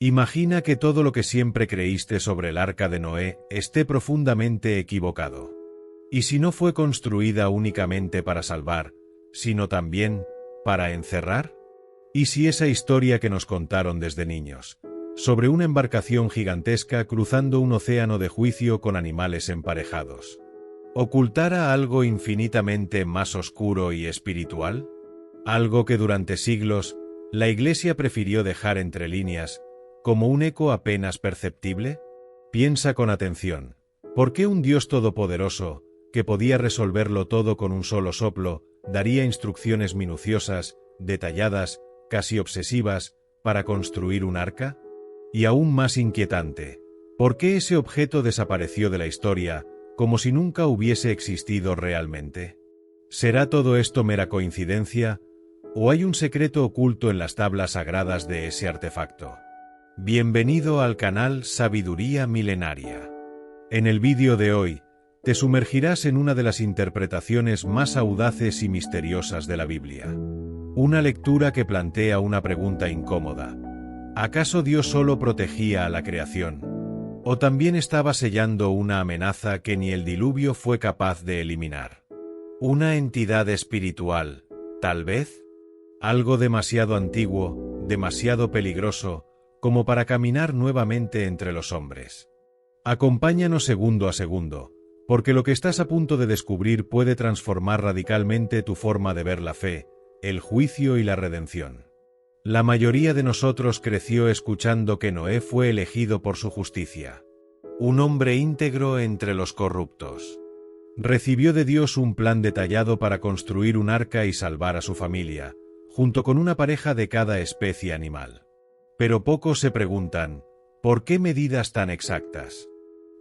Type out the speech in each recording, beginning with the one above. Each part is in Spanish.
Imagina que todo lo que siempre creíste sobre el arca de Noé esté profundamente equivocado. ¿Y si no fue construida únicamente para salvar, sino también para encerrar? ¿Y si esa historia que nos contaron desde niños, sobre una embarcación gigantesca cruzando un océano de juicio con animales emparejados, ocultara algo infinitamente más oscuro y espiritual? Algo que durante siglos la Iglesia prefirió dejar entre líneas, como un eco apenas perceptible. Piensa con atención. ¿Por qué un Dios todopoderoso, que podía resolverlo todo con un solo soplo, daría instrucciones minuciosas, detalladas, casi obsesivas, para construir un arca? Y aún más inquietante, ¿por qué ese objeto desapareció de la historia, como si nunca hubiese existido realmente? ¿Será todo esto mera coincidencia, o hay un secreto oculto en las tablas sagradas de ese artefacto? Bienvenido al canal Sabiduría Milenaria. En el vídeo de hoy, te sumergirás en una de las interpretaciones más audaces y misteriosas de la Biblia. Una lectura que plantea una pregunta incómoda. ¿Acaso Dios solo protegía a la creación? ¿O también estaba sellando una amenaza que ni el diluvio fue capaz de eliminar? ¿Una entidad espiritual, tal vez? Algo demasiado antiguo, demasiado peligroso, como para caminar nuevamente entre los hombres. Acompáñanos segundo a segundo, porque lo que estás a punto de descubrir puede transformar radicalmente tu forma de ver la fe, el juicio y la redención. La mayoría de nosotros creció escuchando que Noé fue elegido por su justicia. Un hombre íntegro entre los corruptos. Recibió de Dios un plan detallado para construir un arca y salvar a su familia, junto con una pareja de cada especie animal. Pero pocos se preguntan, ¿por qué medidas tan exactas?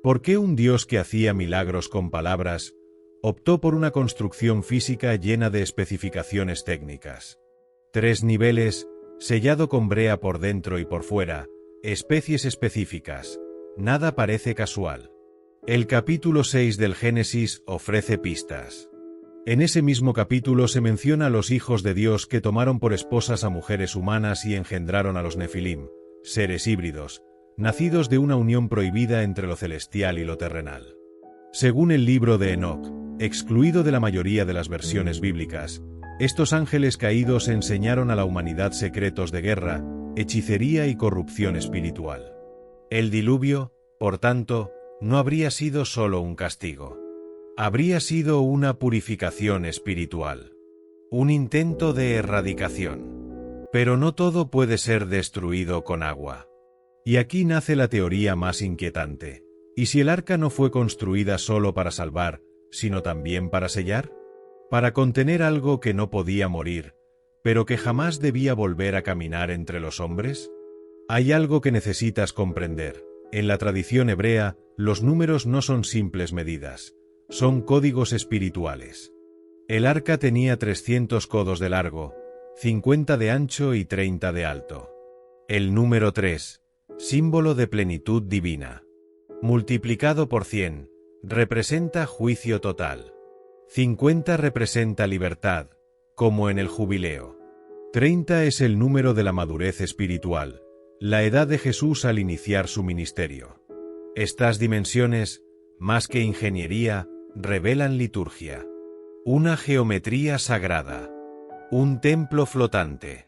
¿Por qué un Dios que hacía milagros con palabras optó por una construcción física llena de especificaciones técnicas? 3 niveles, sellado con brea por dentro y por fuera, especies específicas, nada parece casual. El capítulo 6 del Génesis ofrece pistas. En ese mismo capítulo se menciona a los hijos de Dios que tomaron por esposas a mujeres humanas y engendraron a los Nefilim, seres híbridos, nacidos de una unión prohibida entre lo celestial y lo terrenal. Según el libro de Enoc, excluido de la mayoría de las versiones bíblicas, estos ángeles caídos enseñaron a la humanidad secretos de guerra, hechicería y corrupción espiritual. El diluvio, por tanto, no habría sido solo un castigo. Habría sido una purificación espiritual. Un intento de erradicación. Pero no todo puede ser destruido con agua. Y aquí nace la teoría más inquietante. ¿Y si el arca no fue construida solo para salvar, sino también para sellar? Para contener algo que no podía morir, pero que jamás debía volver a caminar entre los hombres? Hay algo que necesitas comprender. En la tradición hebrea, los números no son simples medidas. Son códigos espirituales. El arca tenía 300 codos de largo, 50 de ancho y 30 de alto. El número 3, símbolo de plenitud divina, multiplicado por 100, representa juicio total. 50 representa libertad, como en el jubileo. 30 es el número de la madurez espiritual, la edad de Jesús al iniciar su ministerio. Estas dimensiones, más que ingeniería, revelan liturgia. Una geometría sagrada. Un templo flotante.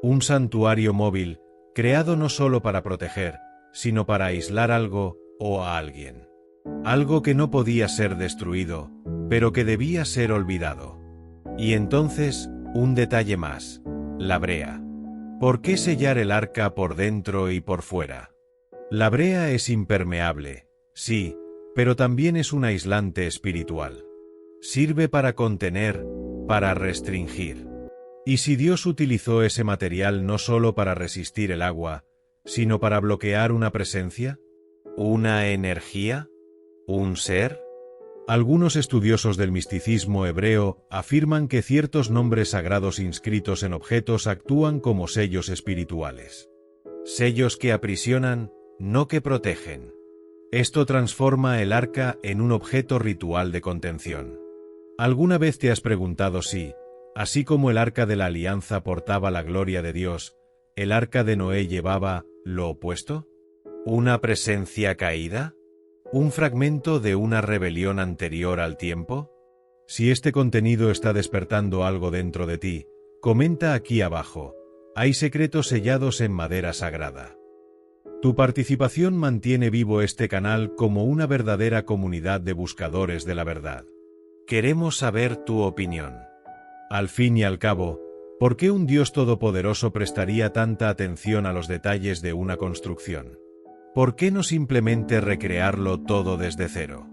Un santuario móvil, creado no solo para proteger, sino para aislar algo o a alguien. Algo que no podía ser destruido, pero que debía ser olvidado. Y entonces, un detalle más. La brea. ¿Por qué sellar el arca por dentro y por fuera? La brea es impermeable, sí, pero también es un aislante espiritual. Sirve para contener, para restringir. ¿Y si Dios utilizó ese material no solo para resistir el agua, sino para bloquear una presencia? ¿Una energía? ¿Un ser? Algunos estudiosos del misticismo hebreo afirman que ciertos nombres sagrados inscritos en objetos actúan como sellos espirituales. Sellos que aprisionan, no que protegen. Esto transforma el arca en un objeto ritual de contención. ¿Alguna vez te has preguntado si, así como el arca de la alianza portaba la gloria de Dios, el arca de Noé llevaba ¿Lo opuesto? ¿Una presencia caída? ¿Un fragmento de una rebelión anterior al tiempo? Si este contenido está despertando algo dentro de ti, comenta aquí abajo. Hay secretos sellados en madera sagrada. Tu participación mantiene vivo este canal como una verdadera comunidad de buscadores de la verdad. Queremos saber tu opinión. Al fin y al cabo, ¿por qué un Dios todopoderoso prestaría tanta atención a los detalles de una construcción? ¿Por qué no simplemente recrearlo todo desde cero?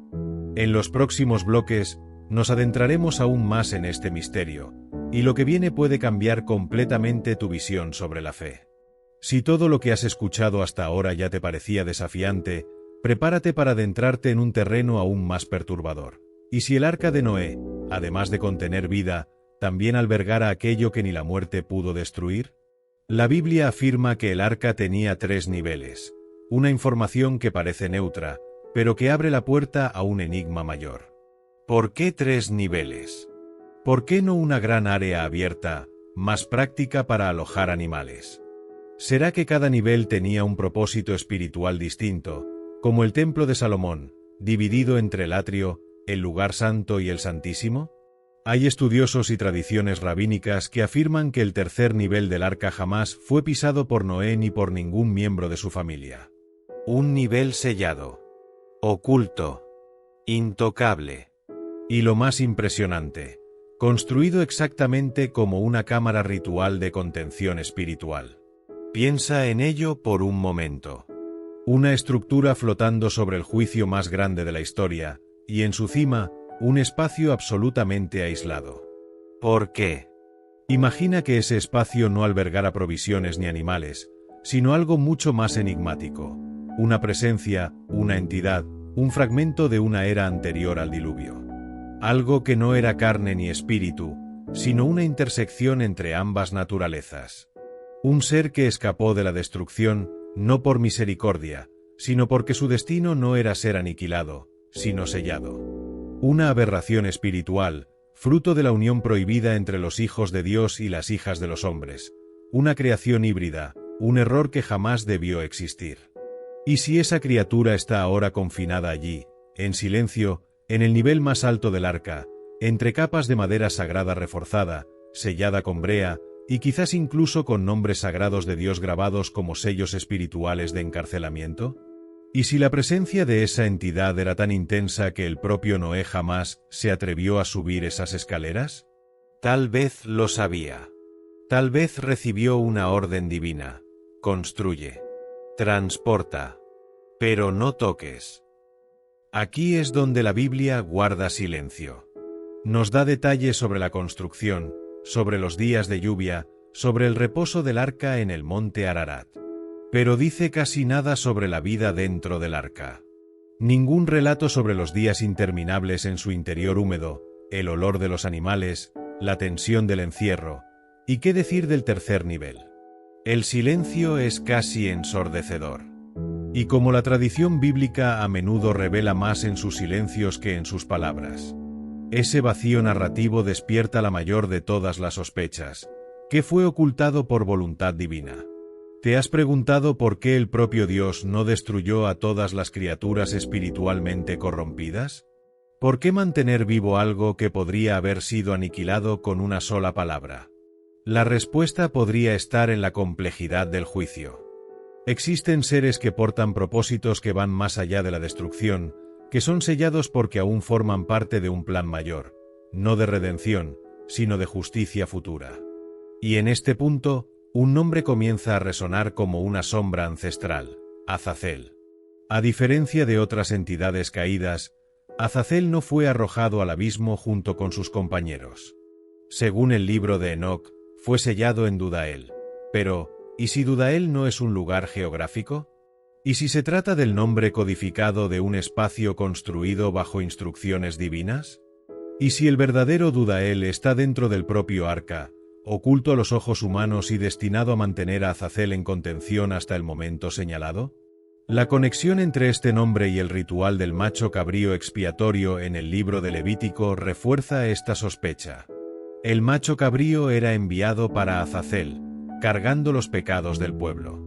En los próximos bloques, nos adentraremos aún más en este misterio, y lo que viene puede cambiar completamente tu visión sobre la fe. Si todo lo que has escuchado hasta ahora ya te parecía desafiante, prepárate para adentrarte en un terreno aún más perturbador. Y si el arca de Noé, además de contener vida, también albergara aquello que ni la muerte pudo destruir? La Biblia afirma que el arca tenía 3 niveles, una información que parece neutra, pero que abre la puerta a un enigma mayor. ¿Por qué 3 niveles? ¿Por qué no una gran área abierta, más práctica para alojar animales? ¿Será que cada nivel tenía un propósito espiritual distinto, como el templo de Salomón, dividido entre el atrio, el lugar santo y el santísimo? Hay estudiosos y tradiciones rabínicas que afirman que el tercer nivel del arca jamás fue pisado por Noé ni por ningún miembro de su familia. Un nivel sellado, oculto, intocable. Y lo más impresionante, construido exactamente como una cámara ritual de contención espiritual. Piensa en ello por un momento. Una estructura flotando sobre el juicio más grande de la historia, y en su cima, un espacio absolutamente aislado. ¿Por qué? Imagina que ese espacio no albergara provisiones ni animales, sino algo mucho más enigmático. Una presencia, una entidad, un fragmento de una era anterior al diluvio. Algo que no era carne ni espíritu, sino una intersección entre ambas naturalezas. Un ser que escapó de la destrucción, no por misericordia, sino porque su destino no era ser aniquilado, sino sellado. Una aberración espiritual, fruto de la unión prohibida entre los hijos de Dios y las hijas de los hombres. Una creación híbrida, un error que jamás debió existir. ¿Y si esa criatura está ahora confinada allí, en silencio, en el nivel más alto del arca, entre capas de madera sagrada reforzada, sellada con brea, y quizás incluso con nombres sagrados de Dios grabados como sellos espirituales de encarcelamiento? ¿Y si la presencia de esa entidad era tan intensa que el propio Noé jamás se atrevió a subir esas escaleras? Tal vez lo sabía. Tal vez recibió una orden divina. Construye. Transporta. Pero no toques. Aquí es donde la Biblia guarda silencio. Nos da detalles sobre la construcción, sobre los días de lluvia, sobre el reposo del arca en el monte Ararat. Pero dice casi nada sobre la vida dentro del arca. Ningún relato sobre los días interminables en su interior húmedo, el olor de los animales, la tensión del encierro, y qué decir del tercer nivel. El silencio es casi ensordecedor. Y como la tradición bíblica a menudo revela más en sus silencios que en sus palabras. Ese vacío narrativo despierta la mayor de todas las sospechas, que fue ocultado por voluntad divina. ¿Te has preguntado por qué el propio Dios no destruyó a todas las criaturas espiritualmente corrompidas? ¿Por qué mantener vivo algo que podría haber sido aniquilado con una sola palabra? La respuesta podría estar en la complejidad del juicio. Existen seres que portan propósitos que van más allá de la destrucción, que son sellados porque aún forman parte de un plan mayor, no de redención, sino de justicia futura. Y en este punto, un nombre comienza a resonar como una sombra ancestral: Azazel. A diferencia de otras entidades caídas, Azazel no fue arrojado al abismo junto con sus compañeros. Según el libro de Enoc, fue sellado en Dudael. Pero, ¿y si Dudael no es un lugar geográfico? ¿Y si se trata del nombre codificado de un espacio construido bajo instrucciones divinas? ¿Y si el verdadero Dudael está dentro del propio arca, oculto a los ojos humanos y destinado a mantener a Azazel en contención hasta el momento señalado? La conexión entre este nombre y el ritual del macho cabrío expiatorio en el libro de Levítico refuerza esta sospecha. El macho cabrío era enviado para Azazel, cargando los pecados del pueblo.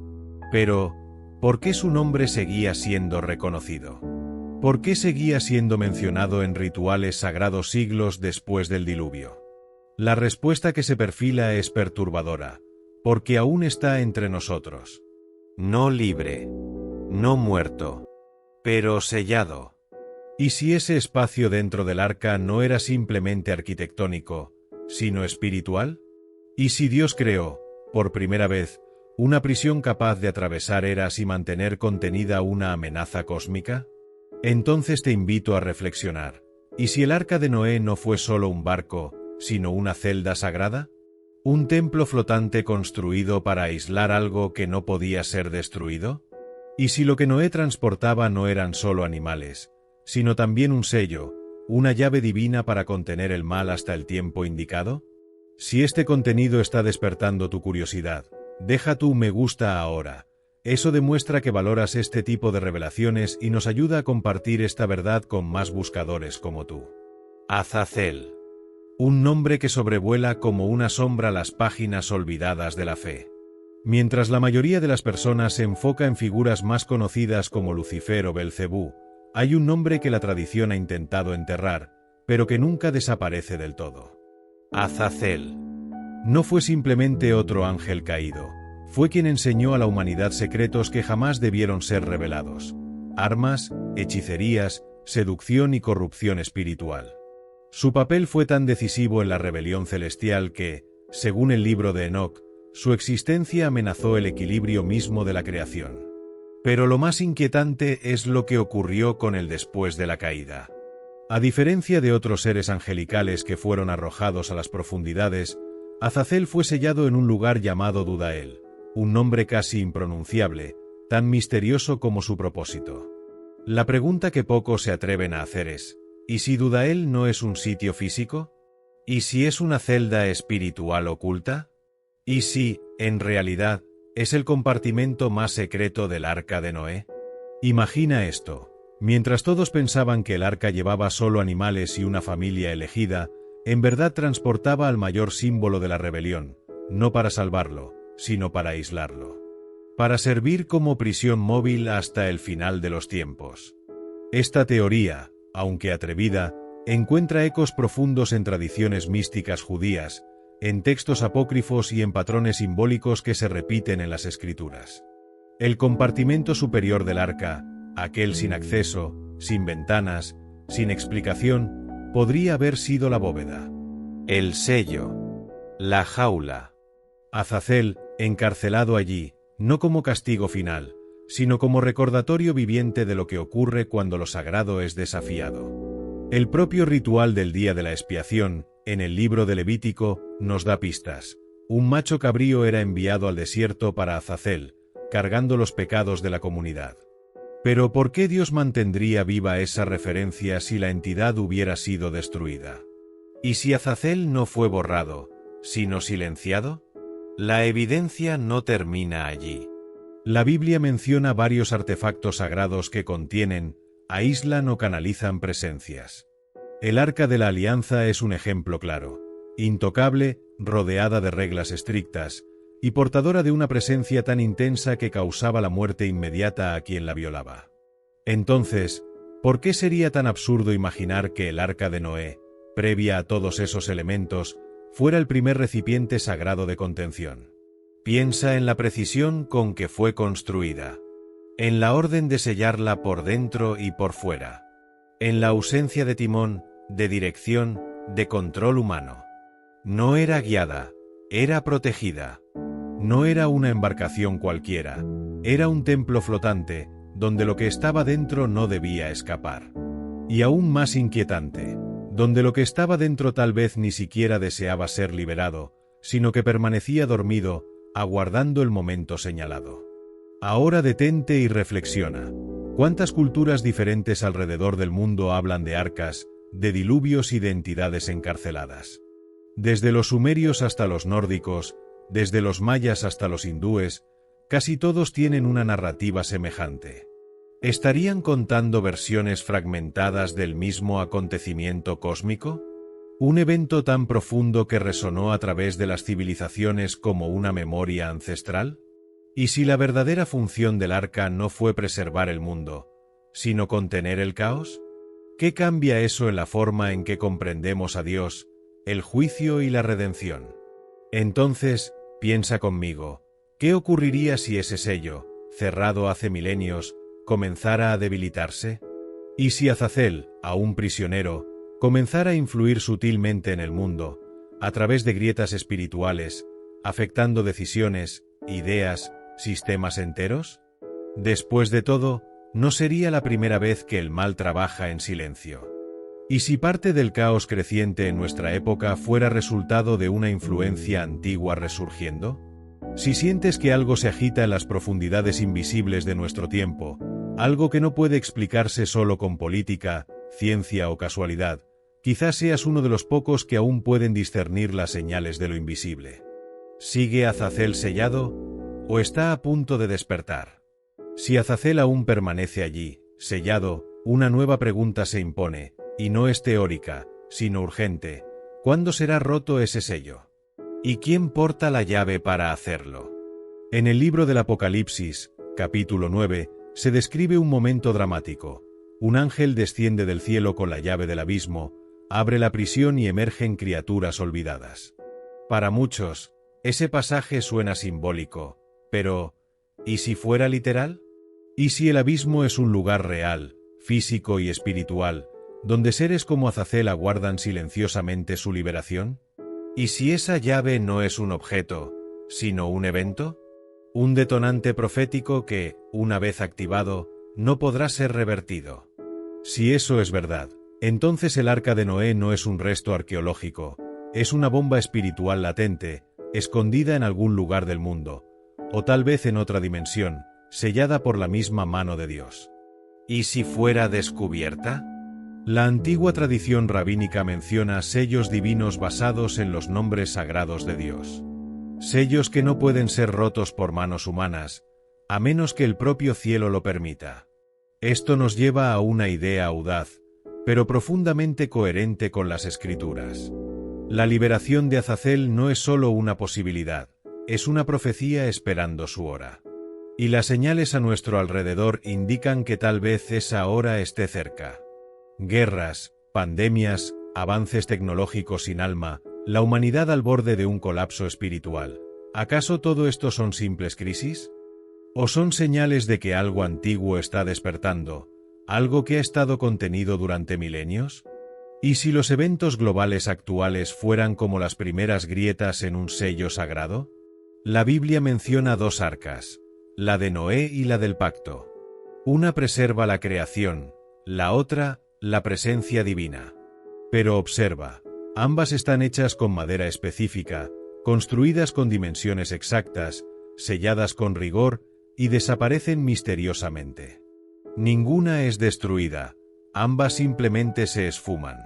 Pero, ¿por qué su nombre seguía siendo reconocido? ¿Por qué seguía siendo mencionado en rituales sagrados siglos después del diluvio? La respuesta que se perfila es perturbadora, porque aún está entre nosotros. No libre, no muerto, pero sellado. ¿Y si ese espacio dentro del arca no era simplemente arquitectónico, sino espiritual? ¿Y si Dios creó, por primera vez, una prisión capaz de atravesar eras y mantener contenida una amenaza cósmica? Entonces te invito a reflexionar. ¿Y si el arca de Noé no fue solo un barco, sino una celda sagrada? ¿Un templo flotante construido para aislar algo que no podía ser destruido? ¿Y si lo que Noé transportaba no eran solo animales, sino también un sello, una llave divina para contener el mal hasta el tiempo indicado? Si este contenido está despertando tu curiosidad, deja tu me gusta ahora. Eso demuestra que valoras este tipo de revelaciones y nos ayuda a compartir esta verdad con más buscadores como tú. Azazel. Un nombre que sobrevuela como una sombra las páginas olvidadas de la fe. Mientras la mayoría de las personas se enfoca en figuras más conocidas como Lucifer o Belcebú, hay un nombre que la tradición ha intentado enterrar, pero que nunca desaparece del todo. Azazel. No fue simplemente otro ángel caído. Fue quien enseñó a la humanidad secretos que jamás debieron ser revelados. Armas, hechicerías, seducción y corrupción espiritual. Su papel fue tan decisivo en la rebelión celestial que, según el libro de Enoc, su existencia amenazó el equilibrio mismo de la creación. Pero lo más inquietante es lo que ocurrió con él después de la caída. A diferencia de otros seres angelicales que fueron arrojados a las profundidades, Azazel fue sellado en un lugar llamado Dudael, un nombre casi impronunciable, tan misterioso como su propósito. La pregunta que pocos se atreven a hacer es, ¿y si Dudael no es un sitio físico? ¿Y si es una celda espiritual oculta? ¿Y si, en realidad, es el compartimento más secreto del arca de Noé? Imagina esto. Mientras todos pensaban que el arca llevaba solo animales y una familia elegida, en verdad transportaba al mayor símbolo de la rebelión, no para salvarlo, sino para aislarlo. Para servir como prisión móvil hasta el final de los tiempos. Esta teoría, aunque atrevida, encuentra ecos profundos en tradiciones místicas judías, en textos apócrifos y en patrones simbólicos que se repiten en las escrituras. El compartimento superior del arca, aquel sin acceso, sin ventanas, sin explicación, podría haber sido la bóveda. El sello. La jaula. Azazel, encarcelado allí, no como castigo final, sino como recordatorio viviente de lo que ocurre cuando lo sagrado es desafiado. El propio ritual del día de la expiación, en el libro de Levítico, nos da pistas. Un macho cabrío era enviado al desierto para Azazel, cargando los pecados de la comunidad. Pero ¿por qué Dios mantendría viva esa referencia si la entidad hubiera sido destruida? ¿Y si Azazel no fue borrado, sino silenciado? La evidencia no termina allí. La Biblia menciona varios artefactos sagrados que contienen, aíslan o canalizan presencias. El Arca de la Alianza es un ejemplo claro. Intocable, rodeada de reglas estrictas, y portadora de una presencia tan intensa que causaba la muerte inmediata a quien la violaba. Entonces, ¿por qué sería tan absurdo imaginar que el Arca de Noé, previa a todos esos elementos, fuera el primer recipiente sagrado de contención? Piensa en la precisión con que fue construida, en la orden de sellarla por dentro y por fuera, en la ausencia de timón, de dirección, de control humano. No era guiada, era protegida. No era una embarcación cualquiera, era un templo flotante, donde lo que estaba dentro no debía escapar. Y aún más inquietante, donde lo que estaba dentro tal vez ni siquiera deseaba ser liberado, sino que permanecía dormido, aguardando el momento señalado. Ahora detente y reflexiona. ¿Cuántas culturas diferentes alrededor del mundo hablan de arcas, de diluvios y de entidades encarceladas? Desde los sumerios hasta los nórdicos, desde los mayas hasta los hindúes, casi todos tienen una narrativa semejante. ¿Estarían contando versiones fragmentadas del mismo acontecimiento cósmico? ¿Un evento tan profundo que resonó a través de las civilizaciones como una memoria ancestral? ¿Y si la verdadera función del arca no fue preservar el mundo, sino contener el caos? ¿Qué cambia eso en la forma en que comprendemos a Dios, el juicio y la redención? Entonces, piensa conmigo, ¿qué ocurriría si ese sello, cerrado hace milenios, comenzara a debilitarse? ¿Y si Azazel, aún prisionero, comenzara a influir sutilmente en el mundo, a través de grietas espirituales, afectando decisiones, ideas, sistemas enteros? Después de todo, no sería la primera vez que el mal trabaja en silencio. ¿Y si parte del caos creciente en nuestra época fuera resultado de una influencia antigua resurgiendo? Si sientes que algo se agita en las profundidades invisibles de nuestro tiempo, algo que no puede explicarse solo con política, ciencia o casualidad, quizás seas uno de los pocos que aún pueden discernir las señales de lo invisible. ¿Sigue Azazel sellado o está a punto de despertar? Si Azazel aún permanece allí, sellado, una nueva pregunta se impone, y no es teórica, sino urgente. ¿Cuándo será roto ese sello? ¿Y quién porta la llave para hacerlo? En el libro del Apocalipsis, capítulo 9, se describe un momento dramático. Un ángel desciende del cielo con la llave del abismo, abre la prisión y emergen criaturas olvidadas. Para muchos, ese pasaje suena simbólico, pero ¿y si fuera literal? ¿Y si el abismo es un lugar real, físico y espiritual, donde seres como Azazel aguardan silenciosamente su liberación? ¿Y si esa llave no es un objeto, sino un evento? Un detonante profético que, una vez activado, no podrá ser revertido. Si eso es verdad, entonces el arca de Noé no es un resto arqueológico, es una bomba espiritual latente, escondida en algún lugar del mundo, o tal vez en otra dimensión, sellada por la misma mano de Dios. ¿Y si fuera descubierta? La antigua tradición rabínica menciona sellos divinos basados en los nombres sagrados de Dios. Sellos que no pueden ser rotos por manos humanas, a menos que el propio cielo lo permita. Esto nos lleva a una idea audaz, pero profundamente coherente con las Escrituras. La liberación de Azazel no es solo una posibilidad, es una profecía esperando su hora. Y las señales a nuestro alrededor indican que tal vez esa hora esté cerca. Guerras, pandemias, avances tecnológicos sin alma, la humanidad al borde de un colapso espiritual. ¿Acaso todo esto son simples crisis? ¿O son señales de que algo antiguo está despertando, algo que ha estado contenido durante milenios? ¿Y si los eventos globales actuales fueran como las primeras grietas en un sello sagrado? La Biblia menciona dos arcas, la de Noé y la del pacto. Una preserva la creación, la otra, la presencia divina. Pero observa, ambas están hechas con madera específica, construidas con dimensiones exactas, selladas con rigor, y desaparecen misteriosamente. Ninguna es destruida, ambas simplemente se esfuman.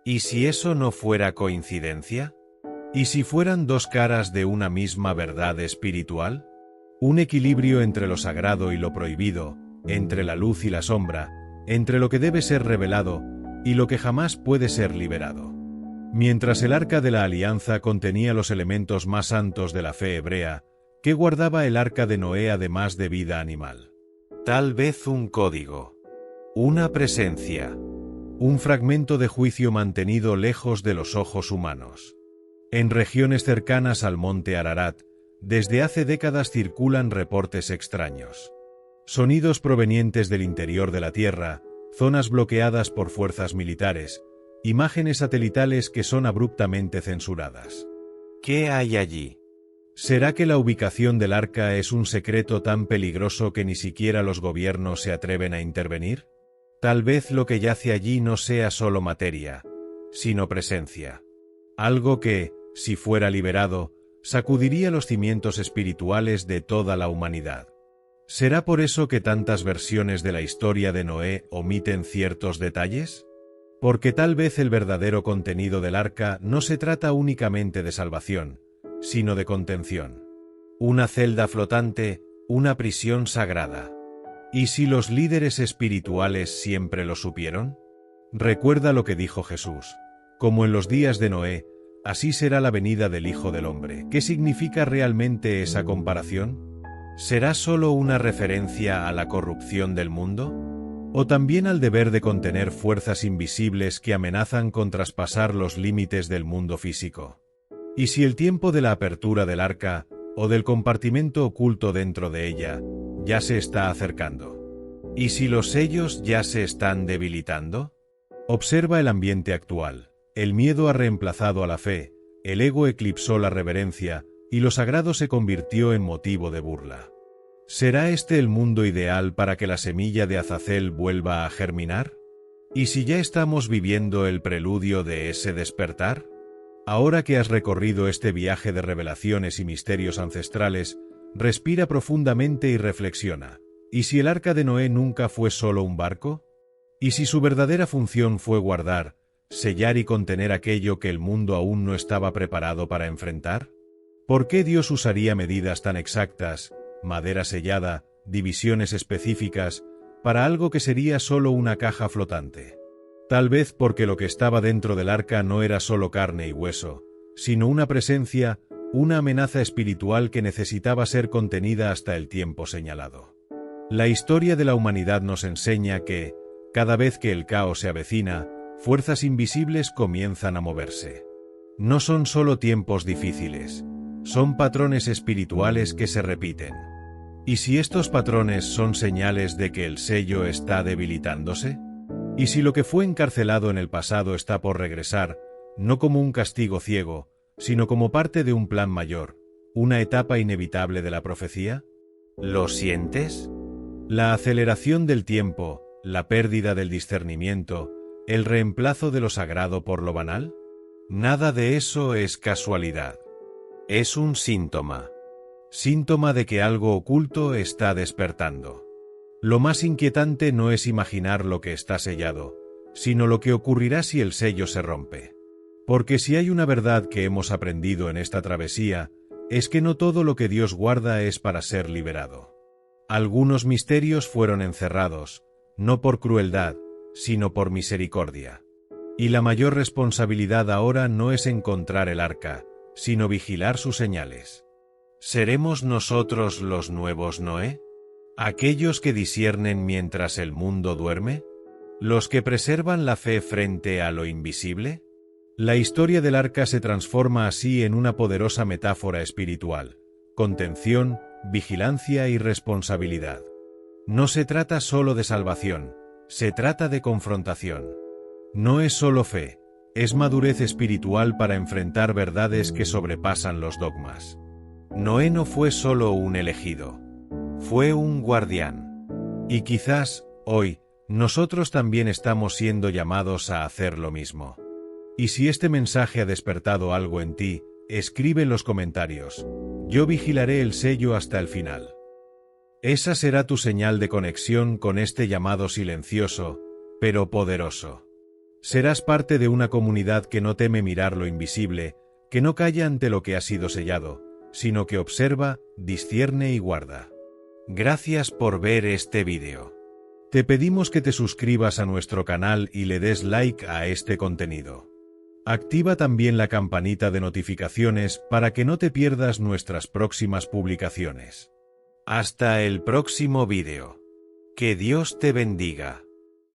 ¿Y si eso no fuera coincidencia? ¿Y si fueran dos caras de una misma verdad espiritual? Un equilibrio entre lo sagrado y lo prohibido, entre la luz y la sombra, entre lo que debe ser revelado y lo que jamás puede ser liberado. Mientras el arca de la alianza contenía los elementos más santos de la fe hebrea, ¿qué guardaba el arca de Noé además de vida animal? Tal vez un código, una presencia, un fragmento de juicio mantenido lejos de los ojos humanos. En regiones cercanas al monte Ararat, desde hace décadas circulan reportes extraños. Sonidos provenientes del interior de la Tierra, zonas bloqueadas por fuerzas militares, imágenes satelitales que son abruptamente censuradas. ¿Qué hay allí? ¿Será que la ubicación del arca es un secreto tan peligroso que ni siquiera los gobiernos se atreven a intervenir? Tal vez lo que yace allí no sea solo materia, sino presencia. Algo que, si fuera liberado, sacudiría los cimientos espirituales de toda la humanidad. ¿Será por eso que tantas versiones de la historia de Noé omiten ciertos detalles? Porque tal vez el verdadero contenido del arca no se trata únicamente de salvación, sino de contención. Una celda flotante, una prisión sagrada. ¿Y si los líderes espirituales siempre lo supieron? Recuerda lo que dijo Jesús. Como en los días de Noé, así será la venida del Hijo del Hombre. ¿Qué significa realmente esa comparación? ¿Será solo una referencia a la corrupción del mundo? ¿O también al deber de contener fuerzas invisibles que amenazan con traspasar los límites del mundo físico? ¿Y si el tiempo de la apertura del arca, o del compartimento oculto dentro de ella, ya se está acercando? ¿Y si los sellos ya se están debilitando? Observa el ambiente actual. El miedo ha reemplazado a la fe, el ego eclipsó la reverencia, y lo sagrado se convirtió en motivo de burla. ¿Será este el mundo ideal para que la semilla de Azazel vuelva a germinar? ¿Y si ya estamos viviendo el preludio de ese despertar? Ahora que has recorrido este viaje de revelaciones y misterios ancestrales, respira profundamente y reflexiona. ¿Y si el arca de Noé nunca fue solo un barco? ¿Y si su verdadera función fue guardar, sellar y contener aquello que el mundo aún no estaba preparado para enfrentar? ¿Por qué Dios usaría medidas tan exactas, madera sellada, divisiones específicas, para algo que sería solo una caja flotante? Tal vez porque lo que estaba dentro del arca no era solo carne y hueso, sino una presencia, una amenaza espiritual que necesitaba ser contenida hasta el tiempo señalado. La historia de la humanidad nos enseña que, cada vez que el caos se avecina, fuerzas invisibles comienzan a moverse. No son solo tiempos difíciles, son patrones espirituales que se repiten. ¿Y si estos patrones son señales de que el sello está debilitándose? ¿Y si lo que fue encarcelado en el pasado está por regresar, no como un castigo ciego, sino como parte de un plan mayor, una etapa inevitable de la profecía? ¿Lo sientes? La aceleración del tiempo, la pérdida del discernimiento, el reemplazo de lo sagrado por lo banal. Nada de eso es casualidad. Es un síntoma. Síntoma de que algo oculto está despertando. Lo más inquietante no es imaginar lo que está sellado, sino lo que ocurrirá si el sello se rompe. Porque si hay una verdad que hemos aprendido en esta travesía, es que no todo lo que Dios guarda es para ser liberado. Algunos misterios fueron encerrados, no por crueldad, sino por misericordia. Y la mayor responsabilidad ahora no es encontrar el arca, sino vigilar sus señales. ¿Seremos nosotros los nuevos Noé? ¿Aquellos que disciernen mientras el mundo duerme? ¿Los que preservan la fe frente a lo invisible? La historia del arca se transforma así en una poderosa metáfora espiritual: contención, vigilancia y responsabilidad. No se trata solo de salvación, se trata de confrontación. No es solo fe, es madurez espiritual para enfrentar verdades que sobrepasan los dogmas. Noé no fue solo un elegido, fue un guardián. Y quizás, hoy, nosotros también estamos siendo llamados a hacer lo mismo. Y si este mensaje ha despertado algo en ti, escribe en los comentarios: yo vigilaré el sello hasta el final. Esa será tu señal de conexión con este llamado silencioso, pero poderoso. Serás parte de una comunidad que no teme mirar lo invisible, que no calla ante lo que ha sido sellado, sino que observa, discierne y guarda. Gracias por ver este vídeo. Te pedimos que te suscribas a nuestro canal y le des like a este contenido. Activa también la campanita de notificaciones para que no te pierdas nuestras próximas publicaciones. Hasta el próximo vídeo. Que Dios te bendiga.